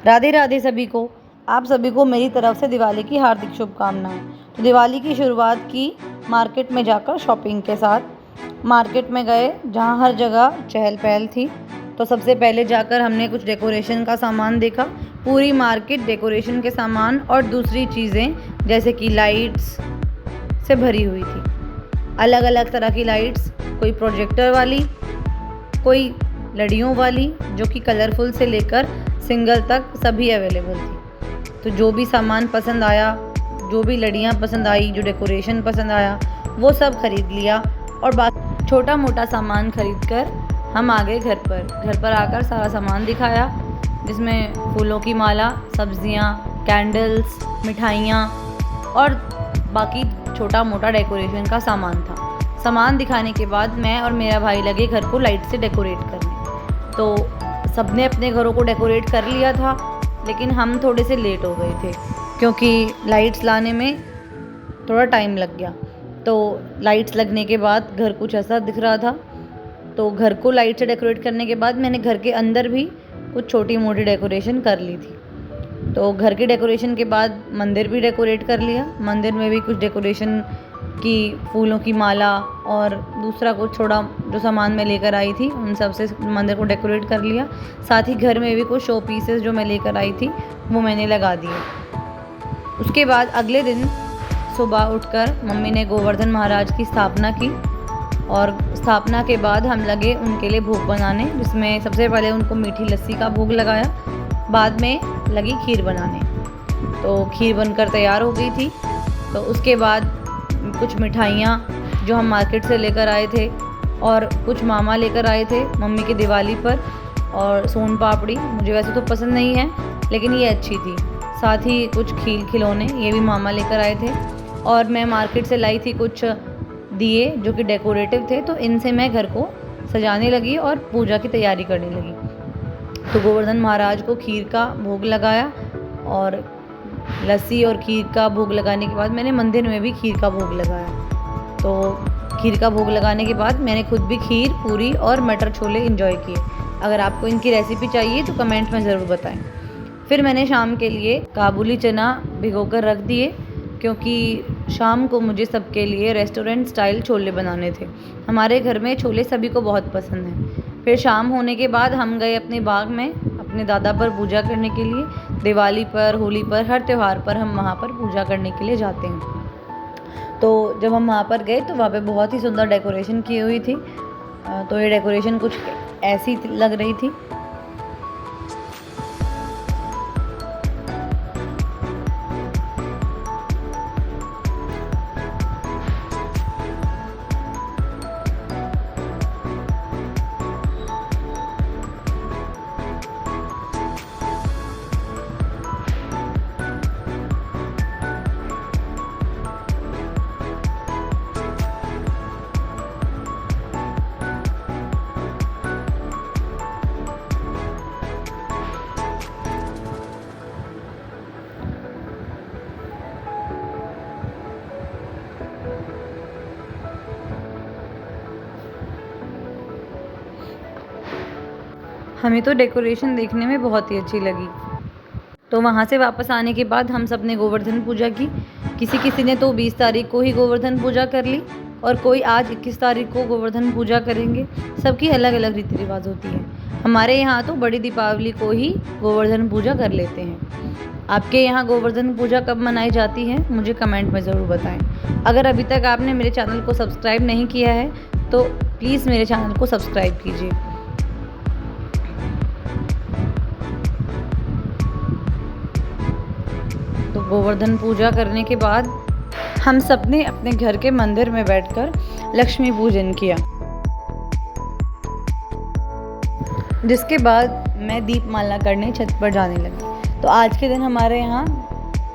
राधे राधे सभी को। आप सभी को मेरी तरफ से दिवाली की हार्दिक शुभकामनाएं। तो दिवाली की शुरुआत की मार्केट में जाकर शॉपिंग के साथ। मार्केट में गए जहां हर जगह चहल पहल थी। तो सबसे पहले जाकर हमने कुछ डेकोरेशन का सामान देखा। पूरी मार्केट डेकोरेशन के सामान और दूसरी चीज़ें जैसे कि लाइट्स से भरी हुई थी। अलग अलग तरह की लाइट्स, कोई प्रोजेक्टर वाली, कोई लड़ियों वाली, जो कि कलरफुल से लेकर सिंगल तक सभी अवेलेबल थी। तो जो भी सामान पसंद आया, जो भी लड़ियाँ पसंद आई, जो डेकोरेशन पसंद आया, वो सब खरीद लिया और बाकी छोटा मोटा सामान खरीद कर हम आ गए घर पर आकर सारा सामान दिखाया, जिसमें फूलों की माला, सब्जियां, कैंडल्स, मिठाइयाँ और बाकी छोटा मोटा डेकोरेशन का सामान था। सामान दिखाने के बाद मैं और मेरा भाई लगे घर को लाइट से डेकोरेट करने। तो सबने अपने घरों को डेकोरेट कर लिया था, लेकिन हम थोड़े से लेट हो गए थे क्योंकि लाइट्स लाने में थोड़ा टाइम लग गया। तो लाइट्स लगने के बाद घर कुछ ऐसा दिख रहा था। तो घर को लाइट से डेकोरेट करने के बाद मैंने घर के अंदर भी कुछ छोटी मोटी डेकोरेशन कर ली थी। तो घर के डेकोरेशन के बाद मंदिर भी डेकोरेट कर लिया। मंदिर में भी कुछ डेकोरेशन की फूलों की माला और दूसरा कुछ छोटा जो सामान मैं लेकर आई थी उन सब से मंदिर को डेकोरेट कर लिया। साथ ही घर में भी कुछ शो पीसेस जो मैं लेकर आई थी वो मैंने लगा दिए। उसके बाद अगले दिन सुबह उठकर मम्मी ने गोवर्धन महाराज की स्थापना की और स्थापना के बाद हम लगे उनके लिए भोग बनाने, जिसमें सबसे पहले उनको मीठी लस्सी का भोग लगाया, बाद में लगी खीर बनाने। तो खीर बनकर तैयार हो गई थी। तो उसके बाद कुछ मिठाइयाँ जो हम मार्केट से लेकर आए थे और कुछ मामा लेकर आए थे मम्मी की दिवाली पर, और सोन पापड़ी मुझे वैसे तो पसंद नहीं है लेकिन ये अच्छी थी। साथ ही कुछ खिलौने ये भी मामा लेकर आए थे और मैं मार्केट से लाई थी कुछ दिए जो कि डेकोरेटिव थे। तो इनसे मैं घर को सजाने लगी और पूजा की तैयारी करने लगी। तो गोवर्धन महाराज को खीर का भोग लगाया और लस्सी और खीर का भोग लगाने के बाद मैंने मंदिर में भी खीर का भोग लगाया। तो खीर का भोग लगाने के बाद मैंने खुद भी खीर, पूरी और मटर छोले एंजॉय किए। अगर आपको इनकी रेसिपी चाहिए तो कमेंट में ज़रूर बताएं। फिर मैंने शाम के लिए काबुली चना भिगोकर रख दिए क्योंकि शाम को मुझे सबके लिए रेस्टोरेंट स्टाइल छोले बनाने थे। हमारे घर में छोले सभी को बहुत पसंद हैं। फिर शाम होने के बाद हम गए अपने बाग में अपने दादा पर पूजा करने के लिए। दिवाली पर, होली पर, हर त्यौहार पर हम वहाँ पर पूजा करने के लिए जाते हैं। तो जब हम वहाँ पर गए तो वहाँ पे बहुत ही सुंदर डेकोरेशन की हुई थी। तो ये डेकोरेशन कुछ ऐसी लग रही थी। हमें तो डेकोरेशन देखने में बहुत ही अच्छी लगी। तो वहाँ से वापस आने के बाद हम सब ने गोवर्धन पूजा की। किसी ने तो 20 तारीख को ही गोवर्धन पूजा कर ली और कोई आज 21 तारीख को गोवर्धन पूजा करेंगे। सबकी अलग अलग रीति रिवाज होती है। हमारे यहाँ तो बड़ी दीपावली को ही गोवर्धन पूजा कर लेते हैं। आपके यहाँ गोवर्धन पूजा कब मनाई जाती है मुझे कमेंट में ज़रूर बताएं। अगर अभी तक आपने मेरे चैनल को सब्सक्राइब नहीं किया है तो प्लीज़ मेरे चैनल को सब्सक्राइब कीजिए। तो गोवर्धन पूजा करने के बाद हम सब ने अपने घर के मंदिर में बैठकर लक्ष्मी पूजन किया, जिसके बाद मैं दीपमाला करने छत पर जाने लगी। तो आज के दिन हमारे यहाँ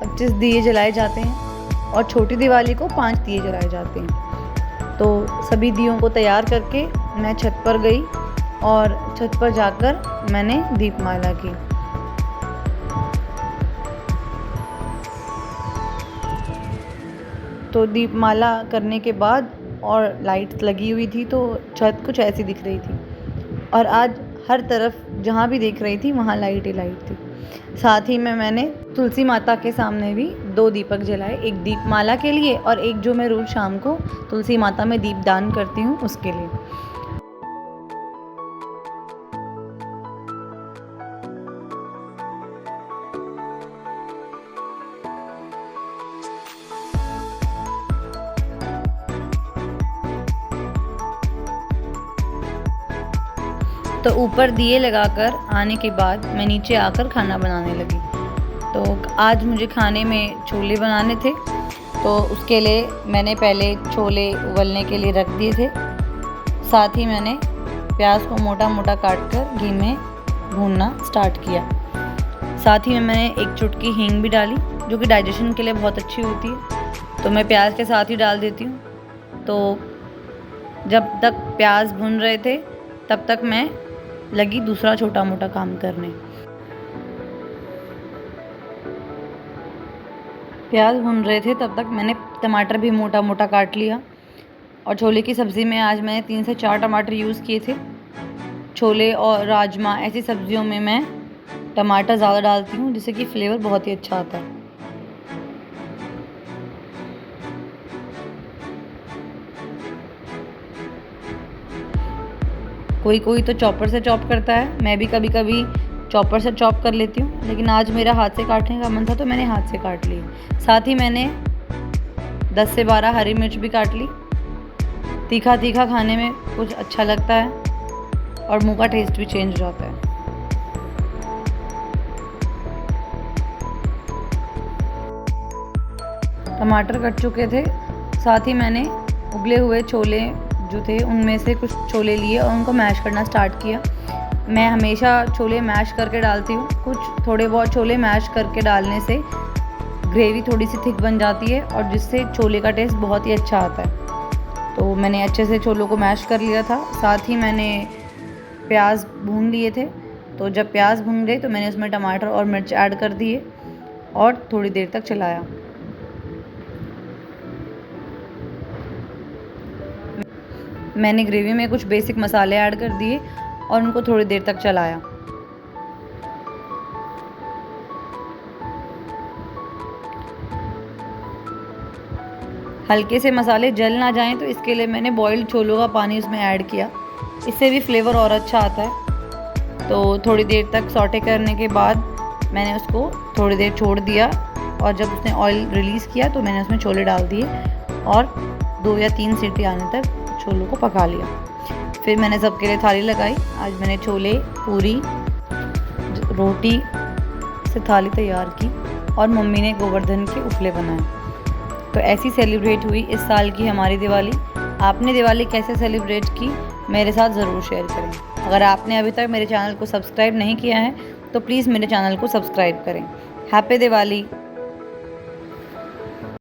25 दिए जलाए जाते हैं और छोटी दिवाली को 5 दिए जलाए जाते हैं। तो सभी दियों को तैयार करके मैं छत पर गई और छत पर जाकर मैंने दीपमाला की। तो दीपमाला करने के बाद और लाइट्स लगी हुई थी तो छत कुछ ऐसी दिख रही थी और आज हर तरफ जहाँ भी देख रही थी वहाँ लाइट ही लाइट थी। साथ ही में मैंने तुलसी माता के सामने भी 2 दीपक जलाए, एक दीपमाला के लिए और एक जो मैं रोज़ शाम को तुलसी माता में दीपदान करती हूँ उसके लिए। तो ऊपर दिए लगाकर आने के बाद मैं नीचे आकर खाना बनाने लगी। तो आज मुझे खाने में छोले बनाने थे, तो उसके लिए मैंने पहले छोले उबलने के लिए रख दिए थे। साथ ही मैंने प्याज को मोटा मोटा काट कर घी में भूनना स्टार्ट किया। साथ ही में मैंने एक चुटकी हींग भी डाली, जो कि डाइजेशन के लिए बहुत अच्छी होती है, तो मैं प्याज के साथ ही डाल देती हूँ। तो जब तक प्याज भून रहे थे तब तक मैं लगी दूसरा छोटा मोटा काम करने। प्याज भून रहे थे तब तक मैंने टमाटर भी मोटा मोटा काट लिया, और छोले की सब्ज़ी में आज मैंने 3 से 4 टमाटर यूज़ किए थे। छोले और राजमा ऐसी सब्जियों में मैं टमाटर ज़्यादा डालती हूँ, जिससे कि फ्लेवर बहुत ही अच्छा आता है। कोई कोई तो चॉपर से चॉप करता है, मैं भी कभी कभी चॉपर से चॉप कर लेती हूँ, लेकिन आज मेरा हाथ से काटने का मन था तो मैंने हाथ से काट ली। साथ ही मैंने 10 से 12 हरी मिर्च भी काट ली। तीखा तीखा खाने में कुछ अच्छा लगता है और मुंह का टेस्ट भी चेंज हो जाता है। टमाटर कट चुके थे, साथ ही मैंने उबले हुए छोले जो थे उनमें से कुछ छोले लिए और उनको मैश करना स्टार्ट किया। मैं हमेशा छोले मैश करके डालती हूँ, कुछ थोड़े बहुत छोले मैश करके डालने से ग्रेवी थोड़ी सी थिक बन जाती है और जिससे छोले का टेस्ट बहुत ही अच्छा आता है। तो मैंने अच्छे से छोलों को मैश कर लिया था। साथ ही मैंने प्याज भून लिए थे, तो जब प्याज भून गए तो मैंने उसमें टमाटर और मिर्च ऐड कर दिए और थोड़ी देर तक चलाया। मैंने ग्रेवी में कुछ बेसिक मसाले ऐड कर दिए और उनको थोड़ी देर तक चलाया। हल्के से मसाले जल ना जाएं तो इसके लिए मैंने बॉइल्ड छोलों का पानी उसमें ऐड किया, इससे भी फ्लेवर और अच्छा आता है। तो थोड़ी देर तक सौटे करने के बाद मैंने उसको थोड़ी देर छोड़ दिया और जब उसने ऑयल रिलीज़ किया तो मैंने उसमें छोले डाल दिए और 2 या 3 सीटी आने तक छोलों को पका लिया। फिर मैंने सबके लिए थाली लगाई। आज मैंने छोले, पूरी, रोटी से थाली तैयार की और मम्मी ने गोवर्धन के उपले बनाए। तो ऐसी सेलिब्रेट हुई इस साल की हमारी दिवाली। आपने दिवाली कैसे सेलिब्रेट की मेरे साथ ज़रूर शेयर करें। अगर आपने अभी तक मेरे चैनल को सब्सक्राइब नहीं किया है तो प्लीज़ मेरे चैनल को सब्सक्राइब करें। हैप्पी दिवाली।